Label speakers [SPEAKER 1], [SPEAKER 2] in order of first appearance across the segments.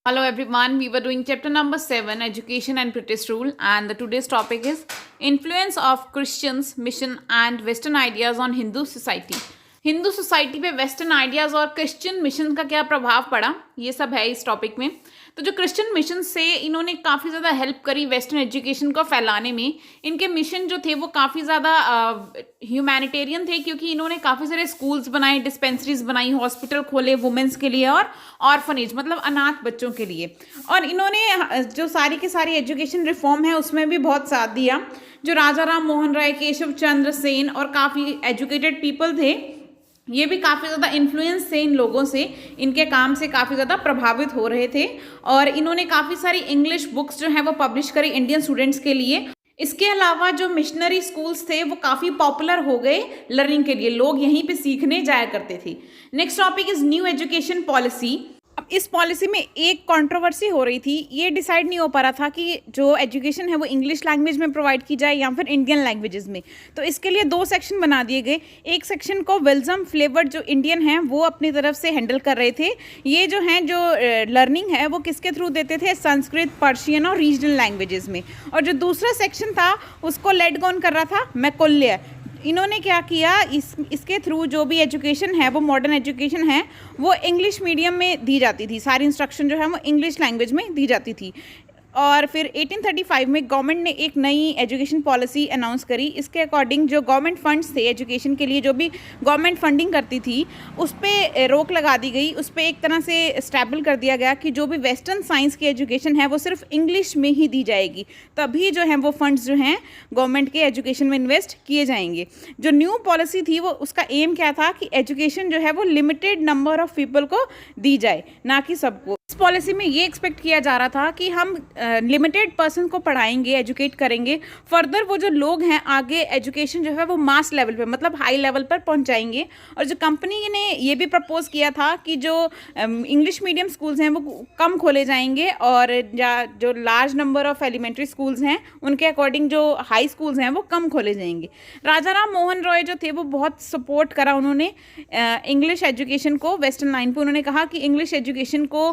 [SPEAKER 1] Hello everyone, we were doing chapter number 7, Education and British Rule, and the today's topic is Influence of Christians, Mission and Western Ideas on Hindu Society. Hindu society पे western ideas और Christian mission का क्या प्रभाव पड़ा, ये सब है इस टॉपिक में। तो जो क्रिश्चियन मिशन से इन्होंने काफ़ी ज़्यादा हेल्प करी वेस्टर्न एजुकेशन को फैलाने में। इनके मिशन जो थे वो काफ़ी ज़्यादा ह्यूमैनिटेरियन थे, क्योंकि इन्होंने काफ़ी सारे स्कूल्स बनाए, डिस्पेंसरीज बनाई, हॉस्पिटल खोले वुमेंस के लिए और ऑर्फनेज मतलब अनाथ बच्चों के लिए। और इन्होंने जो सारी की सारी एजुकेशन रिफॉर्म है उसमें भी बहुत साथ दिया। जो राजा राम मोहन राय, केशव चंद्र सेन और काफ़ी एजुकेटेड पीपल थे, ये भी काफ़ी ज़्यादा इन्फ्लुएंस थे इन लोगों से, इनके काम से काफ़ी ज़्यादा प्रभावित हो रहे थे। और इन्होंने काफ़ी सारी इंग्लिश बुक्स जो हैं वो पब्लिश करी इंडियन स्टूडेंट्स के लिए। इसके अलावा जो मिशनरी स्कूल्स थे वो काफ़ी पॉपुलर हो गए लर्निंग के लिए, लोग यहीं पे सीखने जाया करते थे। Next topic is new education policy. अब इस पॉलिसी में एक कंट्रोवर्सी हो रही थी, ये डिसाइड नहीं हो पा रहा था कि जो एजुकेशन है वो इंग्लिश लैंग्वेज में प्रोवाइड की जाए या फिर इंडियन लैंग्वेजेस में। तो इसके लिए दो सेक्शन बना दिए गए। एक सेक्शन को विल्जम फ्लेवर्ड जो इंडियन हैं वो अपनी तरफ से हैंडल कर रहे थे। ये जो हैं जो लर्निंग है वो किसके थ्रू देते थे, संस्कृत, पर्शियन और रीजनल लैंग्वेजेस में। और जो दूसरा सेक्शन था उसको लेड कौन कर रहा था, मैकोले। इन्होंने क्या किया, इसके थ्रू जो भी एजुकेशन है वो मॉडर्न एजुकेशन है वो इंग्लिश मीडियम में दी जाती थी, सारी इंस्ट्रक्शन जो है वो इंग्लिश लैंग्वेज में दी जाती थी। और फिर 1835 में गवर्नमेंट ने एक नई एजुकेशन पॉलिसी अनाउंस करी। इसके अकॉर्डिंग जो गवर्नमेंट फंड्स थे एजुकेशन के लिए, जो भी गवर्नमेंट फंडिंग करती थी उस पर रोक लगा दी गई। उस पर एक तरह से स्टेबल कर दिया गया कि जो भी वेस्टर्न साइंस की एजुकेशन है वो सिर्फ इंग्लिश में ही दी जाएगी, तभी जो है वो फंड्स जो हैं गवर्नमेंट के एजुकेशन में इन्वेस्ट किए जाएंगे। जो न्यू पॉलिसी थी वो उसका एम क्या था कि एजुकेशन जो है वो लिमिटेड नंबर ऑफ पीपल को दी जाए, ना कि सबको। इस पॉलिसी में ये एक्सपेक्ट किया जा रहा था कि हम लिमिटेड पर्सन को पढ़ाएंगे, एजुकेट करेंगे, फर्दर वो जो लोग हैं आगे एजुकेशन जो है वो मास लेवल पे मतलब हाई लेवल पर पहुंचाएंगे। और जो कंपनी ने ये भी प्रपोज किया था कि जो इंग्लिश मीडियम स्कूल्स हैं वो कम खोले जाएंगे और जो large number of elementary schools हैं उनके अकॉर्डिंग जो हाई स्कूल्स हैं वो कम खोले जाएंगे। राजा राम मोहन रॉय जो थे वो बहुत सपोर्ट करा उन्होंने इंग्लिश एजुकेशन को वेस्टर्न लाइन पर। उन्होंने कहा कि इंग्लिश एजुकेशन को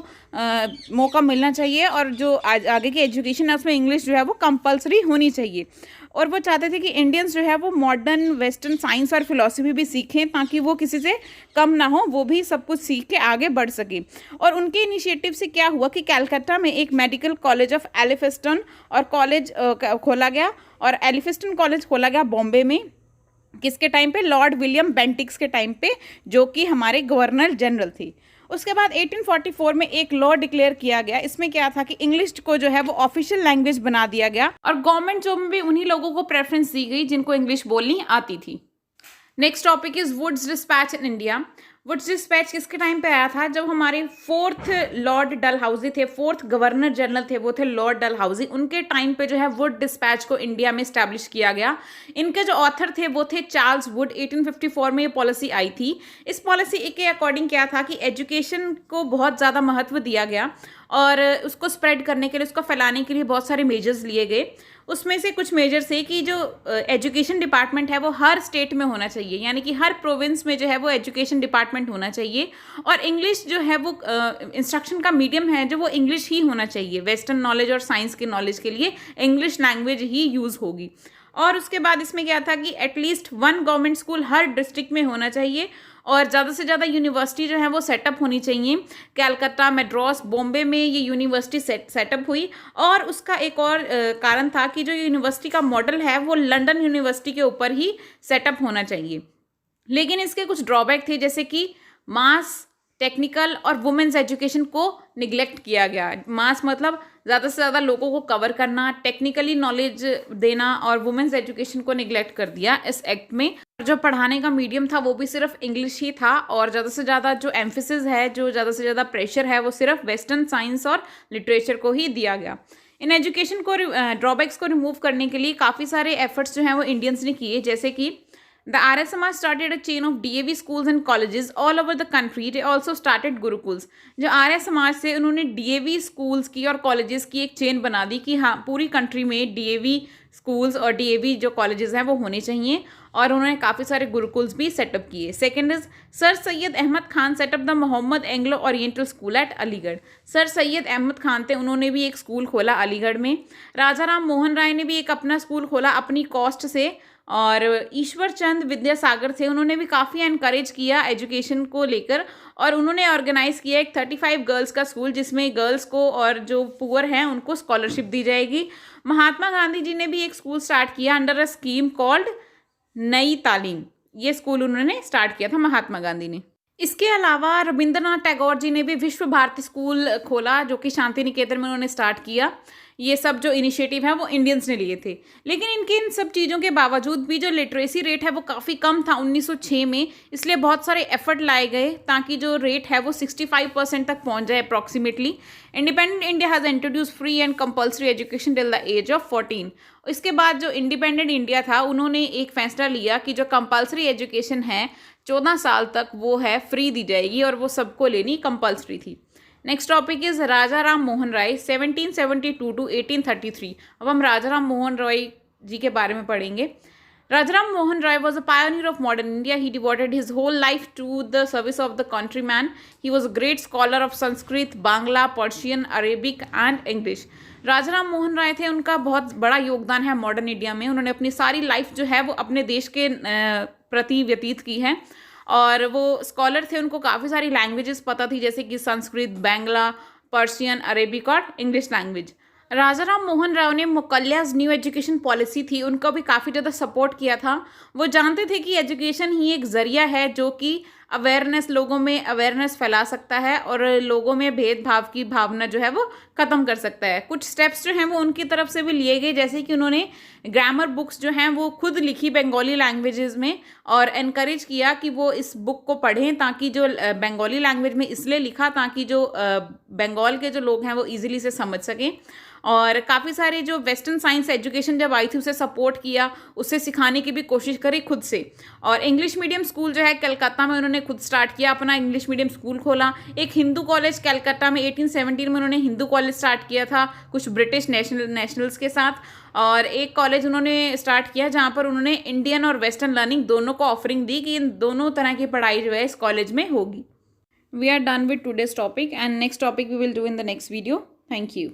[SPEAKER 1] मौका मिलना चाहिए और जो आगे की एजुकेशन है उसमें इंग्लिश जो है वो कंपलसरी होनी चाहिए। और वो चाहते थे कि इंडियंस जो है वो मॉडर्न वेस्टर्न साइंस और फिलॉसफी भी सीखें, ताकि वो किसी से कम ना हो, वो भी सब कुछ सीख के आगे बढ़ सके। और उनके इनिशिएटिव से क्या हुआ कि कलकत्ता में एक मेडिकल कॉलेज ऑफ एलिफिस्टन और कॉलेज खोला गया, और एलिफिस्टन कॉलेज खोला गया बॉम्बे में। किसके टाइम पे, लॉर्ड विलियम बेंटिक्स के टाइम पे, जो कि हमारे गवर्नर जनरल थे। उसके बाद 1844 में एक लॉ डिक्लेयर किया गया। इसमें क्या था कि इंग्लिश को जो है वो ऑफिशियल लैंग्वेज बना दिया गया और गवर्नमेंट जॉब में भी उन्हीं लोगों को प्रेफरेंस दी गई जिनको इंग्लिश बोलनी आती थी। Next topic is Woods dispatch in India. Woods dispatch किसके टाइम पे आया था, जब हमारे फोर्थ लॉर्ड डलहाउजी थे, फोर्थ गवर्नर जनरल थे वो थे लॉर्ड डलहाउजी। उनके टाइम पे जो है वुड डिस्पैच को इंडिया में स्टैब्लिश किया गया। इनके जो ऑथर थे वो थे चार्ल्स वुड। 1854 में ये पॉलिसी आई थी। इस पॉलिसी के अकॉर्डिंग क्या था कि एजुकेशन को बहुत ज़्यादा महत्व दिया गया और उसको स्प्रेड करने के लिए, उसको फैलाने के लिए बहुत सारे मेजर्स लिए गए। उसमें से कुछ मेजर्स है कि जो एजुकेशन डिपार्टमेंट है वो हर स्टेट में होना चाहिए, यानी कि हर प्रोविंस में जो है वो एजुकेशन डिपार्टमेंट होना चाहिए। और इंग्लिश जो है वो इंस्ट्रक्शन का मीडियम है जो वो इंग्लिश ही होना चाहिए। वेस्टर्न नॉलेज और साइंस के नॉलेज के लिए इंग्लिश लैंग्वेज ही यूज़ होगी। और उसके बाद इसमें क्या था कि एटलीस्ट 1 गवर्नमेंट स्कूल हर डिस्ट्रिक्ट में होना चाहिए और ज़्यादा से ज़्यादा यूनिवर्सिटी जो है वो सेटअप होनी चाहिए। कलकत्ता, मद्रास, बॉम्बे में ये यूनिवर्सिटी सेटअप हुई। और उसका एक और कारण था कि जो यूनिवर्सिटी का मॉडल है वो लंदन यूनिवर्सिटी के ऊपर ही सेटअप होना चाहिए। लेकिन इसके कुछ ड्रॉबैक थे, जैसे कि मास, टेक्निकल और वुमेन्स एजुकेशन को निगलेक्ट किया गया। मास मतलब ज़्यादा से ज़्यादा लोगों को कवर करना, टेक्निकली नॉलेज देना, और वुमेन्स एजुकेशन को निगलेक्ट कर दिया इस एक्ट में। जो पढ़ाने का मीडियम था वो भी सिर्फ इंग्लिश ही था और ज़्यादा से ज़्यादा जो एम्फेसिस है, जो ज़्यादा से ज़्यादा प्रेशर है वो सिर्फ वेस्टर्न साइंस और लिटरेचर को ही दिया गया। इन एजुकेशन को ड्रॉबैक्स को रिमूव करने के लिए काफ़ी सारे एफर्ट्स जो हैं वो इंडियंस ने किए, जैसे कि The Arya Samaj started a chain of DAV schools and colleges all over the country. They also started gurukuls. जो आर्य समाज से उन्होंने DAV स्कूल्स की और कॉलेजेस की एक चेन बना दी कि हाँ पूरी कंट्री में DAV स्कूल्स और DAV जो कॉलेजेस हैं वो होने चाहिए। और उन्होंने काफ़ी सारे गुरुकुल्स भी सेटअप किए। Second is sir Syed Ahmad Khan setup the Mohammad Anglo oriental school at Aligarh. Sir Syed Ahmad Khan थे, उन्होंने भी एक स्कूल खोला अलीगढ़ में। राजा राम मोहन राय ने भी एक अपना स्कूल खोला अपनी कॉस्ट से। और ईश्वर चंद विद्यासागर थे, उन्होंने भी काफ़ी एनकरेज किया एजुकेशन को लेकर, और उन्होंने ऑर्गेनाइज किया एक 35 गर्ल्स का स्कूल जिसमें गर्ल्स को और जो पुअर हैं उनको स्कॉलरशिप दी जाएगी। महात्मा गांधी जी ने भी एक स्कूल स्टार्ट किया अंडर अ स्कीम कॉल्ड नई तालीम। ये स्कूल उन्होंने स्टार्ट किया था महात्मा गांधी ने। इसके अलावा रविंद्रनाथ टैगोर जी ने भी विश्व भारती स्कूल खोला जो कि शांति निकेतन में उन्होंने स्टार्ट किया। ये सब जो इनिशिएटिव है वो इंडियंस ने लिए थे, लेकिन इनके इन सब चीज़ों के बावजूद भी जो लिटरेसी रेट है वो काफ़ी कम था 1906 में, इसलिए बहुत सारे एफर्ट लाए गए ताकि जो रेट है वो 65% तक पहुंच जाए approximately. Independent India has introduce free and compulsory education till the age of 14। इसके बाद जो इंडिपेंडेंट इंडिया था उन्होंने एक फैसला लिया कि जो कंपल्सरी एजुकेशन है 14 साल तक वो है फ्री दी जाएगी, और वो सबको लेनी कंपल्सरी थी। Next topic is Raja Ram Mohan Roy 1772 to 1833। अब हम राजा राम मोहन राय जी के बारे में पढ़ेंगे। Raja Ram Mohan Roy was a pioneer of modern India. He devoted his whole life to the service of the countryman. He was a great scholar of Sanskrit, Bangla, Persian, Arabic and English. राजा राम मोहन राय थे, उनका बहुत बड़ा योगदान है modern India में। उन्होंने अपनी सारी लाइफ जो है वो अपने देश के प्रति व्यतीत की है, और वो स्कॉलर थे, उनको काफ़ी सारी लैंग्वेजेस पता थी जैसे कि संस्कृत, बांग्ला, पर्शियन, अरेबिक और इंग्लिश लैंग्वेज। राजा राम मोहन राव ने मोकल्याज न्यू एजुकेशन पॉलिसी थी, उनको भी काफ़ी ज़्यादा सपोर्ट किया था। वो जानते थे कि एजुकेशन ही एक ज़रिया है जो कि अवेयरनेस, लोगों में अवेयरनेस फैला सकता है और लोगों में भेदभाव की भावना जो है वो ख़त्म कर सकता है। कुछ स्टेप्स जो हैं वो उनकी तरफ से भी लिए गए, जैसे कि उन्होंने ग्रामर बुक्स जो हैं वो खुद लिखी बंगाली लैंग्वेजेस में, और एनकरेज किया कि वो इस बुक को पढ़ें, ताकि जो बंगाली लैंग्वेज में इसलिए लिखा ताकि जो बंगाल के जो लोग हैं वो ईजिली से समझ सकें। और काफ़ी सारे जो वेस्टर्न साइंस एजुकेशन जब आई थी उसे सपोर्ट किया, उससे सिखाने की भी कोशिश करी खुद से। और इंग्लिश मीडियम स्कूल जो है कलकत्ता में उन्होंने खुद स्टार्ट किया, अपना इंग्लिश मीडियम स्कूल खोला। एक हिंदू कॉलेज कलकत्ता में 1817 में उन्होंने हिंदू कॉलेज स्टार्ट किया था कुछ ब्रिटिश नेशनल्स के साथ। और एक कॉलेज उन्होंने स्टार्ट किया जहाँ पर उन्होंने इंडियन और वेस्टर्न लर्निंग दोनों को ऑफरिंग दी कि इन दोनों तरह की पढ़ाई जो है इस कॉलेज में होगी। We are done with today's topic and next topic we will do in the next video. Thank you.